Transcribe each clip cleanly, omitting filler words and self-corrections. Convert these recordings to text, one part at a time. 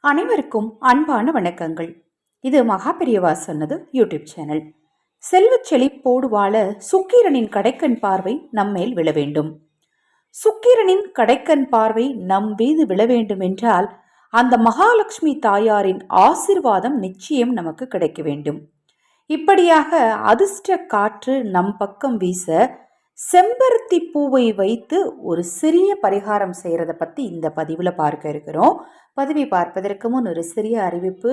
அனைவருக்கும் அன்பான வணக்கங்கள். இது மகா பெரியவா சொன்னது யூடியூப் சேனல். செல்வச் செழிப்போடு வாழ சுக்கிரனின் கடைக்கண் பார்வை நம்மேல் விழ வேண்டும். சுக்கிரனின் கடைக்கண் பார்வை நம் மீது விழ வேண்டும் என்றால் அந்த மகாலட்சுமி தாயாரின் ஆசிர்வாதம் நிச்சயம் நமக்கு கிடைக்க வேண்டும். இப்படியாக அதிர்ஷ்ட காற்று நம் பக்கம் வீச செம்பருத்தி பூவை வைத்து ஒரு சிறிய பரிகாரம் செய்கிறத பற்றி இந்த பதிவில் பார்க்க இருக்கிறோம். பதிவை பார்ப்பதற்கு முன் ஒரு சிறிய அறிவிப்பு.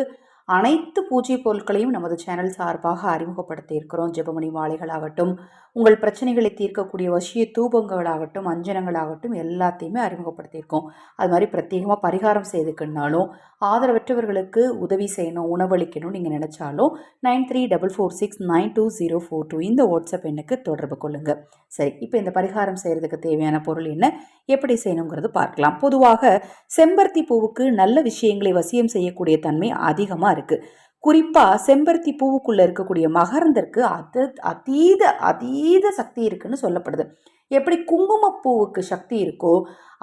அனைத்து பூஜை பொருட்களையும் நமது சேனல் சார்பாக அறிமுகப்படுத்தி இருக்கிறோம். ஜெபமணி மாலைகளாகட்டும், உங்கள் பிரச்சனைகளை தீர்க்கக்கூடிய வசிய தூபங்களாகட்டும், அஞ்சனங்களாகட்டும் எல்லாத்தையுமே அறிமுகப்படுத்தியிருக்கோம். அது மாதிரி பிரத்யேகமாக பரிகாரம் செய்துக்குன்னாலும், ஆதரவற்றவர்களுக்கு உதவி செய்யணும், உணவளிக்கணும் நீங்கள் நினச்சாலும் 9344692042 இந்த வாட்ஸ்அப் எண்ணுக்கு தொடர்பு கொள்ளுங்கள். சரி, இப்போ இந்த பரிகாரம் செய்கிறதுக்கு தேவையான பொருள் என்ன, எப்படி செய்யணுங்கிறது பார்க்கலாம். பொதுவாக செம்பருத்தி பூவுக்கு நல்ல விஷயங்களை வசியம் செய்யக்கூடிய தன்மை அதிகமாக இருக்குது. குறிப்பாக செம்பருத்தி பூவுக்குள்ளே இருக்கக்கூடிய மகரந்தற்கு அதீத சக்தி இருக்குன்னு சொல்லப்படுது. எப்படி குங்குமப்பூவுக்கு சக்தி இருக்கோ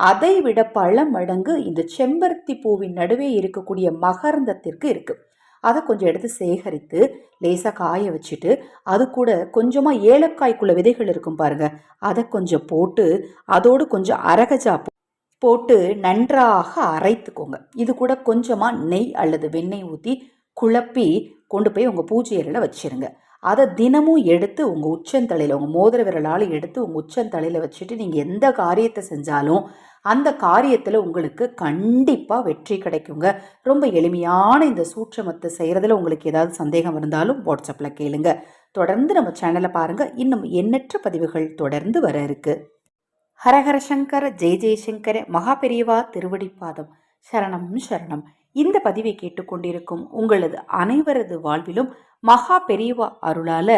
அதை விட பல மடங்கு இந்த செம்பருத்தி பூவின் நடுவே இருக்கக்கூடிய மகரந்தத்திற்கு இருக்குது. அதை கொஞ்சம் எடுத்து சேகரித்து லேசாக காய வச்சுட்டு அது கூட கொஞ்சமாக ஏலக்காய்க்குள்ள விதைகள் இருக்கும் பாருங்கள், அதை கொஞ்சம் போட்டு அதோடு கொஞ்சம் அரகஜா போட்டு நன்றாக அரைத்துக்கோங்க. இது கூட கொஞ்சமாக நெய் அல்லது வெண்ணெய் ஊற்றி குழப்பி கொண்டு போய் உங்கள் பூஜை அறையில் வச்சுருங்க. அதை தினமும் எடுத்து உங்கள் உச்சந்தலையில், உங்கள் மோதிர விரலால் எடுத்து உங்கள் உச்சந்தலையில் வச்சுட்டு நீங்கள் எந்த காரியத்தை செஞ்சாலும் அந்த காரியத்தில் உங்களுக்கு கண்டிப்பாக வெற்றி கிடைக்குங்க. ரொம்ப எளிமையான இந்த சூட்சமத்தை செய்கிறதுல உங்களுக்கு ஏதாவது சந்தேகம் இருந்தாலும் வாட்ஸ்அப்பில் கேளுங்க. தொடர்ந்து நம்ம சேனலை பாருங்கள். இன்னும் எண்ணற்ற பதிவுகள் தொடர்ந்து வர இருக்குது. ஹரஹர சங்கர ஜெய ஜெயசங்கர மகா பெரியவா திருவடிப்பாதம் சரணம் சரணம். இந்த பதிவை கேட்டுக்கொண்டிருக்கும் உங்களது அனைவரது வாழ்விலும் மகா பெரியவா அருளால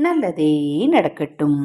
நல்லதே நடக்கட்டும்.